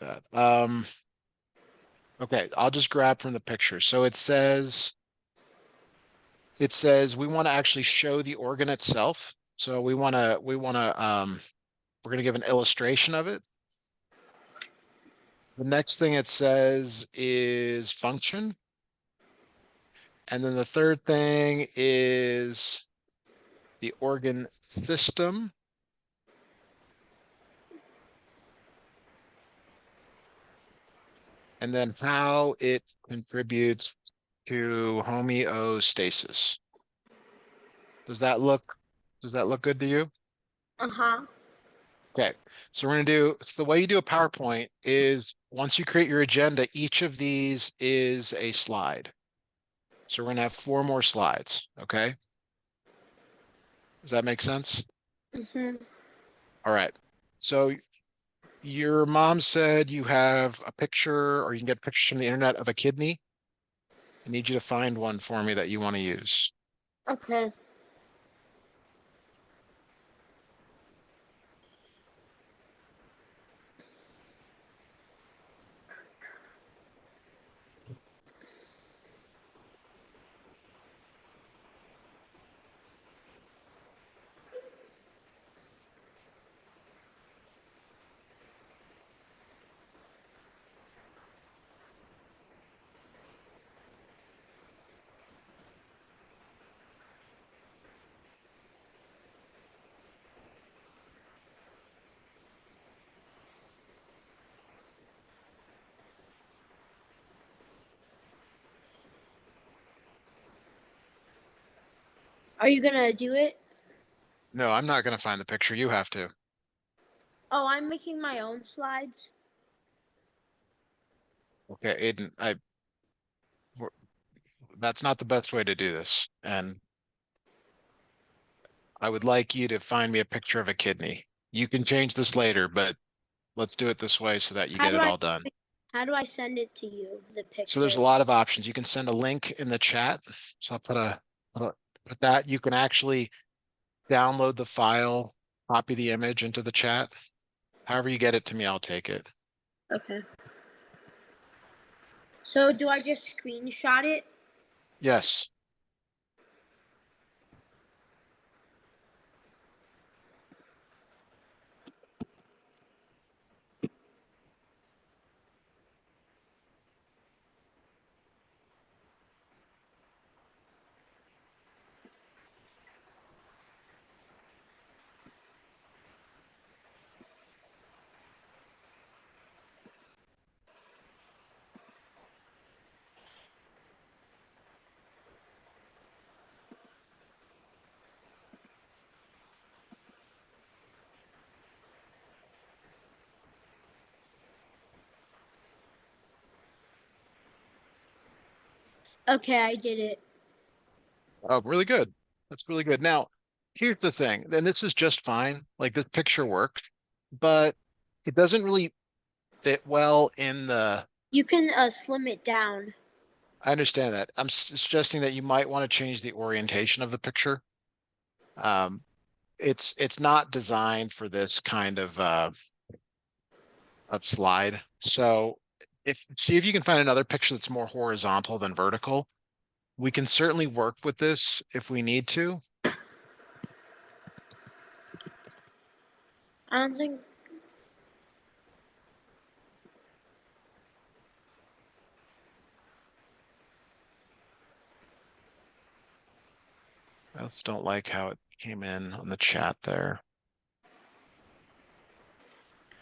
that. Okay, I'll just grab from the picture. So it says we want to actually show the organ itself. So we're going to give an illustration of it. The next thing it says is function. And then the third thing is the organ system. And then how it contributes to homeostasis. Does that look good to you? Uh-huh. Okay, so we're gonna do, so the way you do a PowerPoint is once you create your agenda, each of these is a slide. So we're gonna have 4 more slides, okay? Does that make sense? Mm-hmm. All right. So your mom said you have a picture, or you can get pictures from the internet of a kidney. I need you to find one for me that you want to use. Okay. Are you gonna do it? No, I'm not gonna find the picture. You have to. Oh, I'm making my own slides. Okay, Aiden, that's not the best way to do this. And I would like you to find me a picture of a kidney. You can change this later, but let's do it this way so that you How get do it I all done. how do I send it to you, the So there's a picture? lot of options. You can send a link in the chat. So I'll put that. You can actually download the file, copy the image into the chat. However you get it to me, I'll take it. Okay. So do I just screenshot it? Yes. Okay, I did it. Oh, really good. That's really good. Now, here's the thing, and this is just fine. Like this picture worked, but it doesn't really fit well in the. You can slim it down. I understand that. I'm suggesting that you might want to change the orientation of the picture. Um, it's not designed for this kind of slide. So if see if you can find another picture that's more horizontal than vertical. We can certainly work with this if we need to. I don't think I just don't like how it came in on the chat there.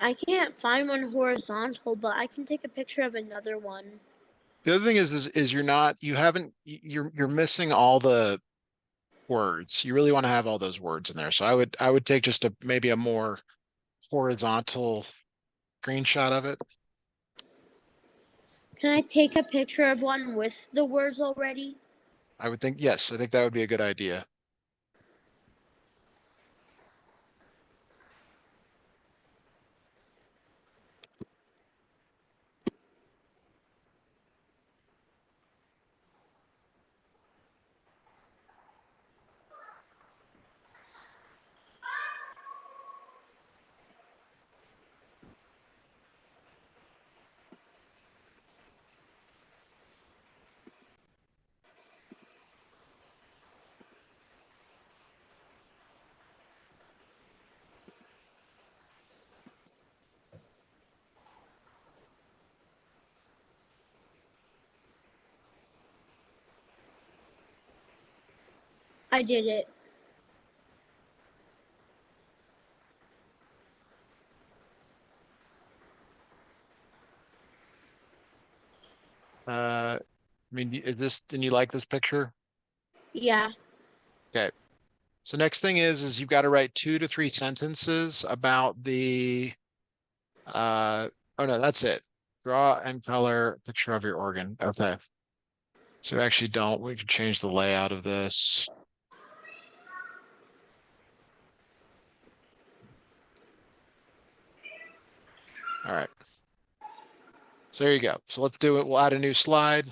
I can't find one horizontal, but I can take a picture of another one. The other thing is you're not you haven't you're missing all the words. You really want to have all those words in there. So I would take just a maybe a more horizontal screenshot of it. Can I take a picture of one with the words already? I would think yes, I think that would be a good idea. I did it. I mean, didn't you like this picture? Yeah. Okay. So next thing is you've got to write 2 to 3 sentences about uh, oh no, that's it. Draw and color picture of your organ. Okay. So we can change the layout of this. All right. So there you go. So let's do it. We'll add a new slide.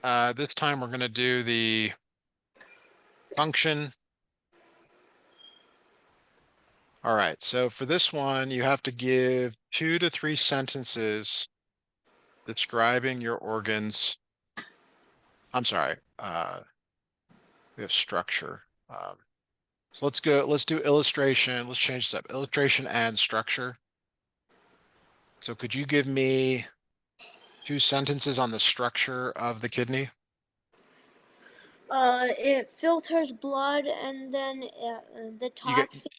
This time we're going to do the function. All right. So for this one, you have to give 2 to 3 sentences describing your organs. I'm sorry. We have structure. So let's do illustration. Let's change this up. Illustration and structure. So could you give me 2 sentences on the structure of the kidney? It filters blood and then the You get toxin.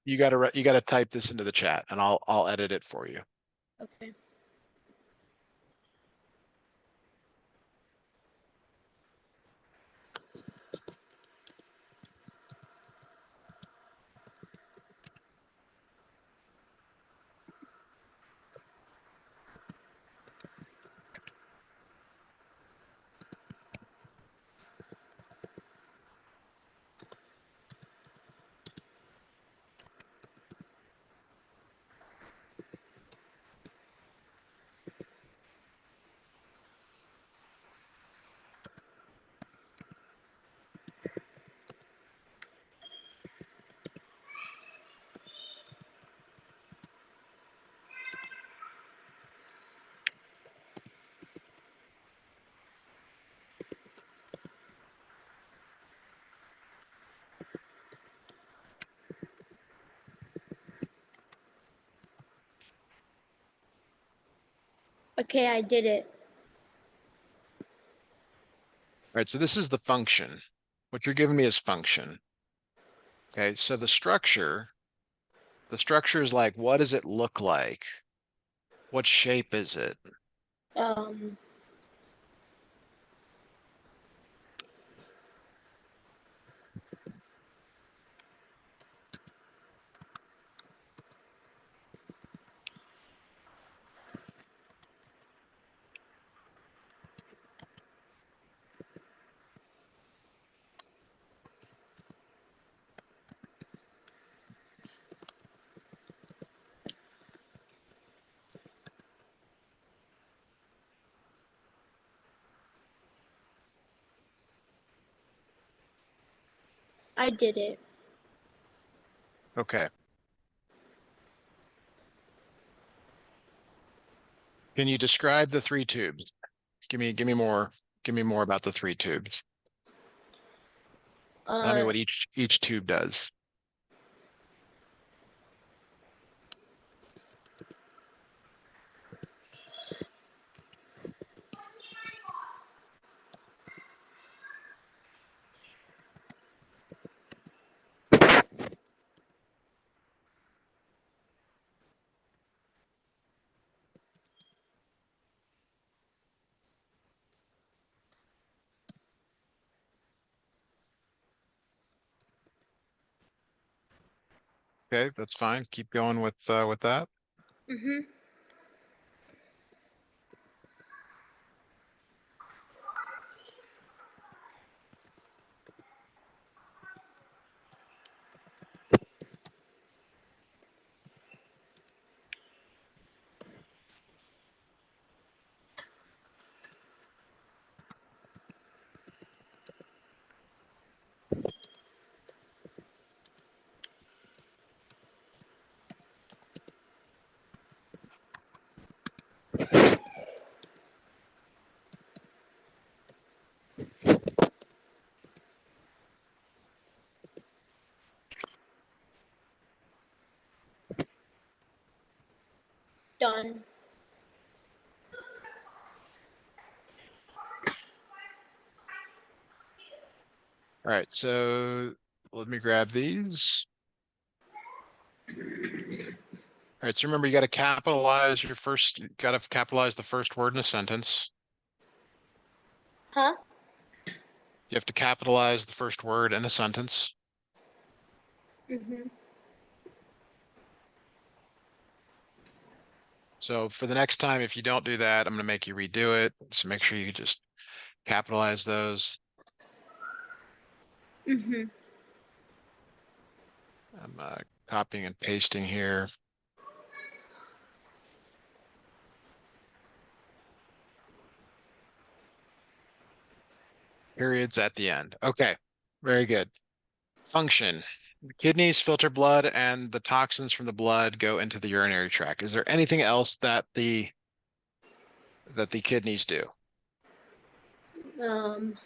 you gotta type this into the chat and I'll edit it for you. Okay. Okay, I did it. All right, so this is the function. What you're giving me is function. Okay, so the structure is like, what does it look like? What shape is it? Um, I did it. Okay. Can you describe the 3 tubes? Give me more about the 3 tubes. Tell me Uh, what each tube does. Okay, that's fine. Keep going with that. mhm. Done. All right, so let me grab these. All right, so remember you got to capitalize the first word in a sentence. Huh? You have to capitalize the first word in a sentence. Mm-hmm. So for the next time, if you don't do that, I'm going to make you redo it. So make sure you just capitalize those. Mm-hmm. I'm copying and pasting here. Periods at the end. Okay, very good. Function. The kidneys filter blood and the toxins from the blood go into the urinary tract. Is there anything else that the kidneys do? Um,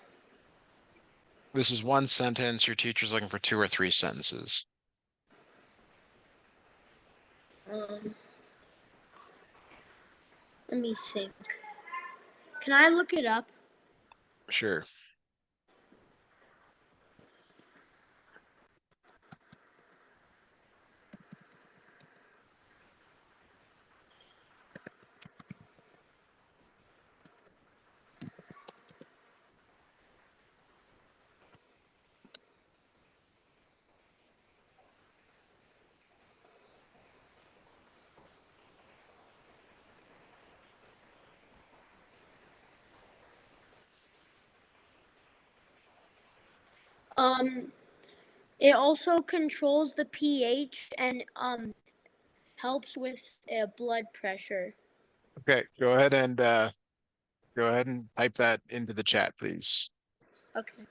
This is one sentence. Your teacher's looking for two or three sentences. um, let me think. Can I look it up? Sure. Um, it also controls the pH and helps with blood pressure. Okay, go ahead and type that into the chat, please. Okay.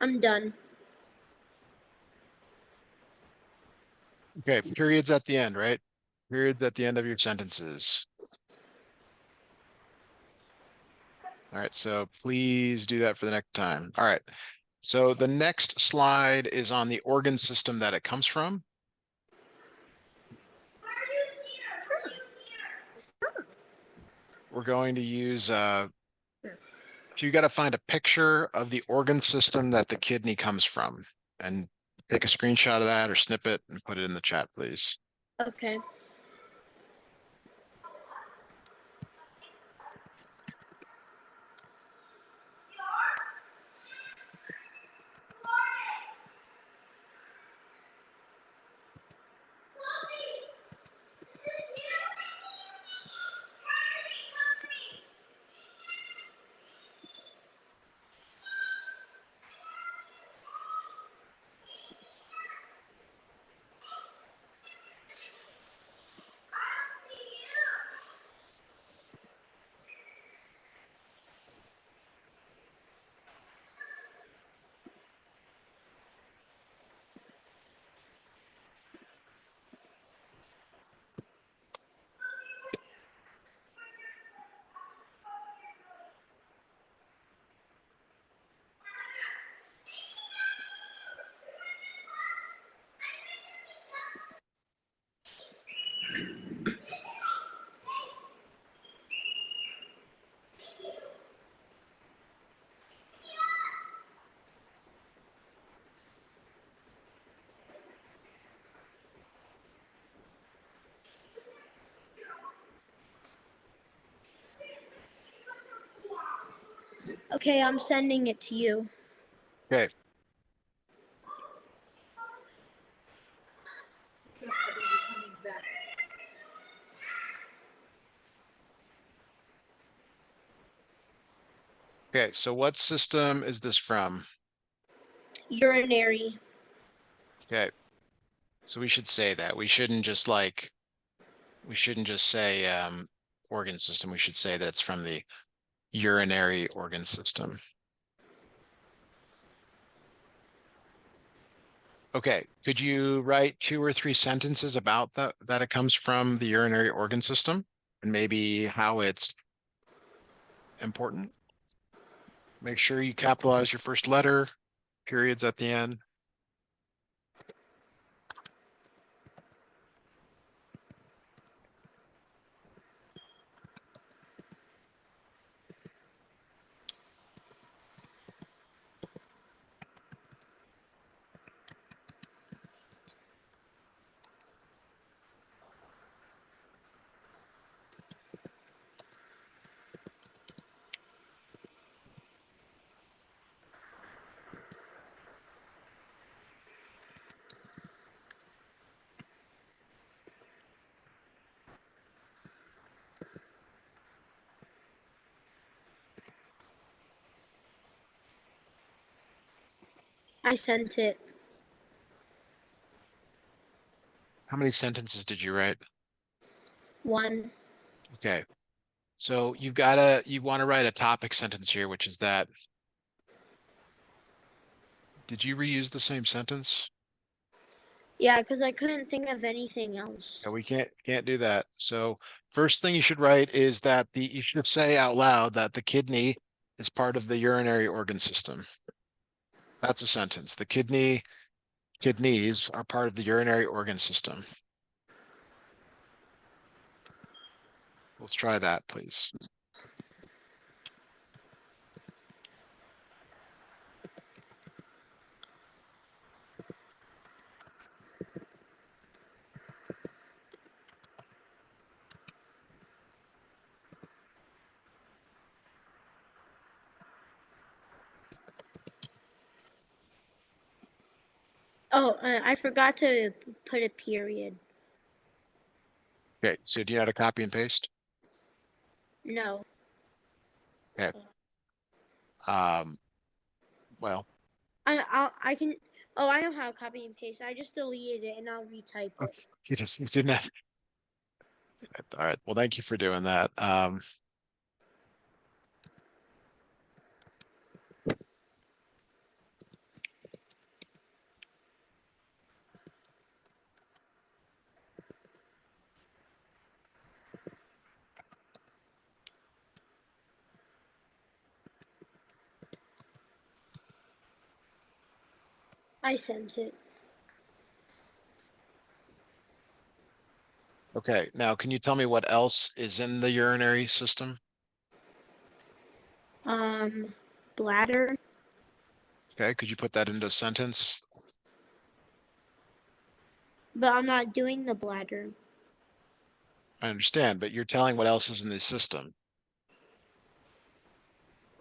I'm done. Okay, periods at the end, right? Periods at the end of your sentences. All right, so please do that for the next time. All right, so the next slide is on the organ system that it comes from. We're going to use, you got to find a picture of the organ system that the kidney comes from and take a screenshot of that or snip it and put it in the chat, please. Okay. Okay, I'm sending it to you. Okay. Okay, so what system is this from? Urinary. Okay, so we should say that. We shouldn't just say organ system. We should say that it's from the urinary organ system. Okay, could you write 2 or 3 sentences about that it comes from the urinary organ system and maybe how it's important? Make sure you capitalize your first letter, periods at the end. I sent it. How many sentences did you write? One. Okay, so you want to write a topic sentence here, which is that. Did you reuse the same sentence? Yeah, because I couldn't think of anything else. Yeah, we can't do that. So first thing you should write is that you should say out loud that the kidney is part of the urinary organ system. That's a sentence. The kidneys are part of the urinary organ system. Let's try that, please. Oh, I forgot to put a period. Okay, so do you know how to copy and paste? No. Okay. Um, well, I can. Oh, I know how to copy and paste. I just deleted it and I'll retype it. you didn't have. All right. Well, thank you for doing that. I sent it. Okay. Now, can you tell me what else is in the urinary system? Um, Bladder. Okay. Could you put that into a sentence? But I'm not doing the bladder. I understand, but you're telling what else is in the system.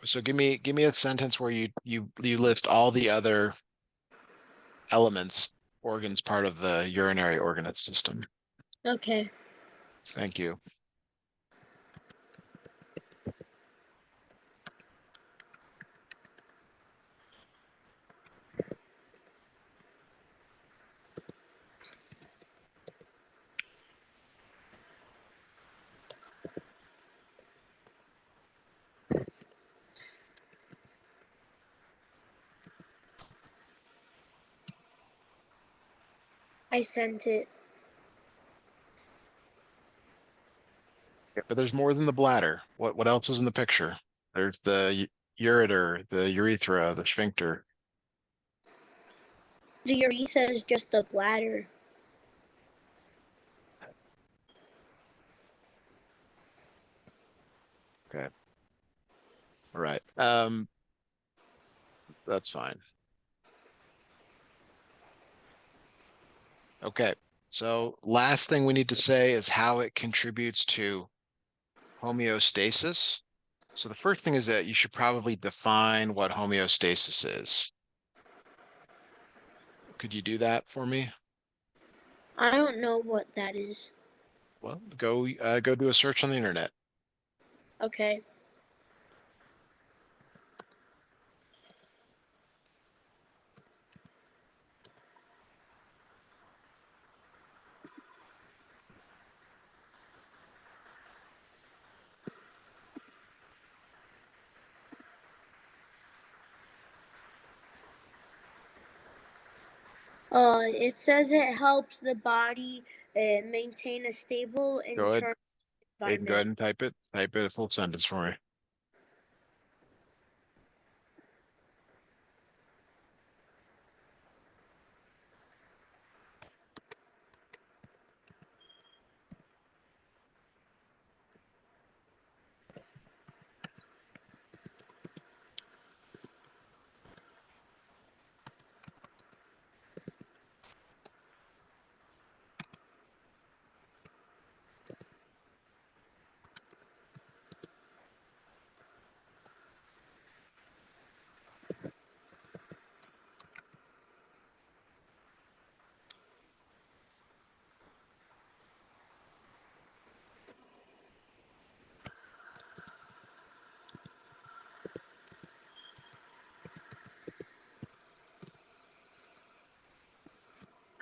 So give me a sentence where you list all the other elements, organs part of the urinary organ system. Okay. Thank you. I sent it. Yeah, but there's more than the bladder. What else is in the picture? There's the ureter, the urethra, the sphincter. The urethra is just the bladder. Okay. All right. That's fine. Okay. So last thing we need to say is how it contributes to homeostasis. So the first thing is that you should probably define what homeostasis is. Could you do that for me? I don't know what that is. Well, go do a search on the internet. Okay. It says it helps the body maintain a stable Go ahead. internal Aiden, go environment. ahead and type it. Type it a full sentence for me.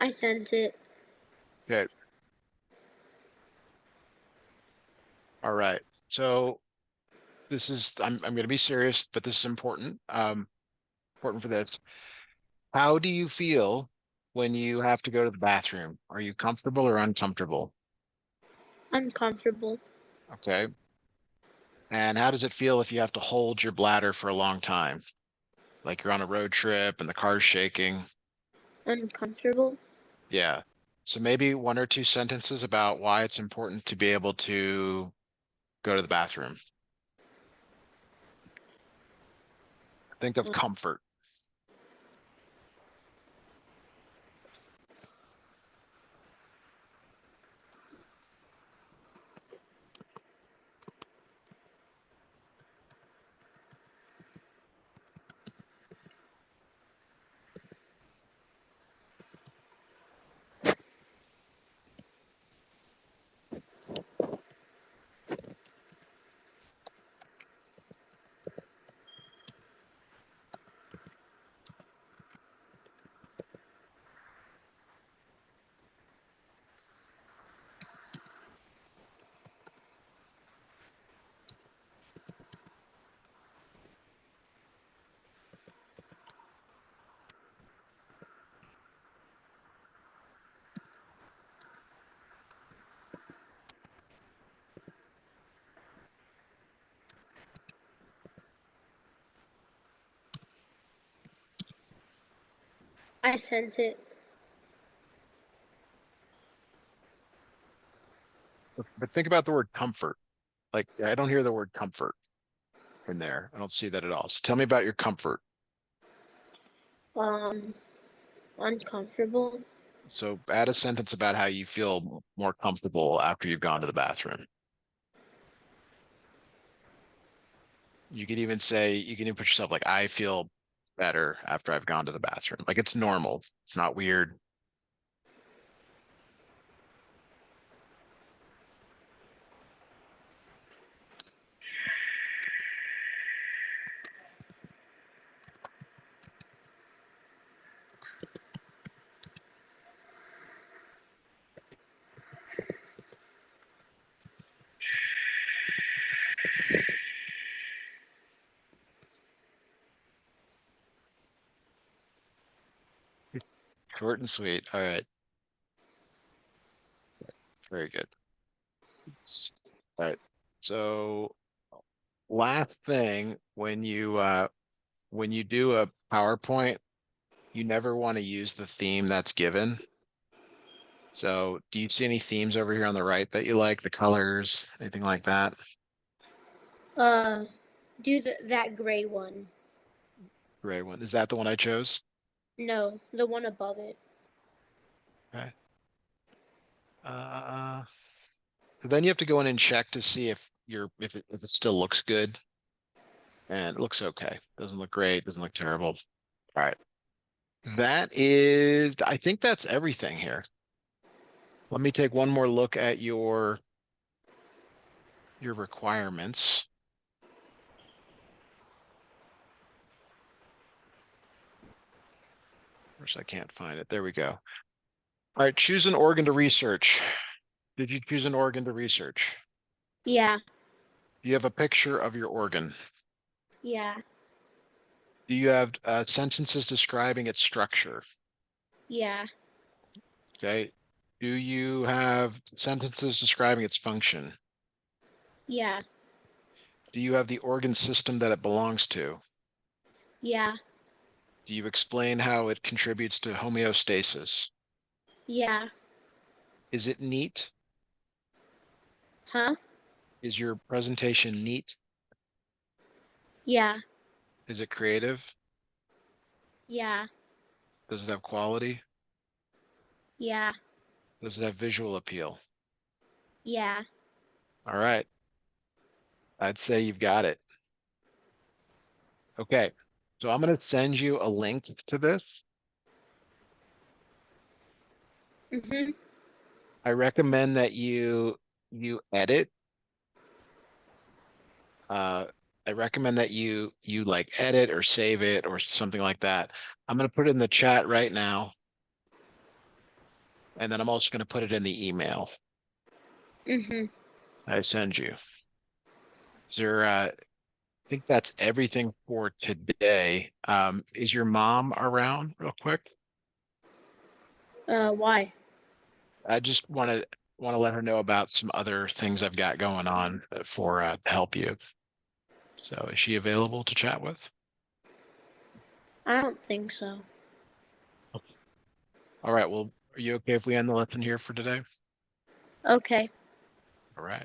I sent it. Okay. All right. So this is I'm going to be serious, but this is important. Important for this. How do you feel when you have to go to the bathroom? Are you comfortable or uncomfortable? Uncomfortable. Okay. And how does it feel if you have to hold your bladder for a long time? Like you're on a road trip and the car's shaking? Uncomfortable. Yeah. So maybe one or two sentences about why it's important to be able to go to the bathroom. Think of Uh, comfort. I sent it. But think about the word comfort. Like I don't hear the word comfort in there. I don't see that at all. So tell me about your comfort. Um, Uncomfortable. So add a sentence about how you feel more comfortable after you've gone to the bathroom. You could even say, you can even put yourself like, I feel better after I've gone to the bathroom. Like it's normal. It's not weird. Short and sweet. All right. Very good. All right. So last thing, when you do a PowerPoint, you never want to use the theme that's given. So do you see any themes over here on the right that you like, the colors, anything like that? Uh, do that gray one. Gray one. Is that the one I chose? No, the one above it. Okay. Uh, then you have to go in and check to see if it still looks good. And it looks okay. Doesn't look great, doesn't look terrible. All right. I think that's everything here. Let me take one more look at your requirements. Of course, I can't find it. There we go. All right, choose an organ to research. Did you choose an organ to research? Yeah, Do you have a picture of your organ? yeah, Do you have sentences describing its structure? Yeah. Okay. Do you have sentences describing its function? Yeah. Do you have the organ system that it belongs to? Yeah. Do you explain how it contributes to homeostasis? Yeah. Is it neat? Huh? Is your presentation neat? Yeah. Is it creative? Yeah. Does it have quality? Yeah. Does it have visual appeal? Yeah. All right. I'd say you've got it. Okay. So I'm going to send you a link to this. Mhm. I recommend that you edit. Uh, I recommend that you like edit or save it or something like that. I'm going to put it in the chat right now, and then I'm also going to put it in the email Mhm. I send you. Is there, I think that's everything for today. Is your mom around real quick? Why? I just want to let her know about some other things I've got going on for to help you. So is she available to chat with? I don't think so. Okay. All right. Well, are you okay if we end the lesson here for today? Okay. All right.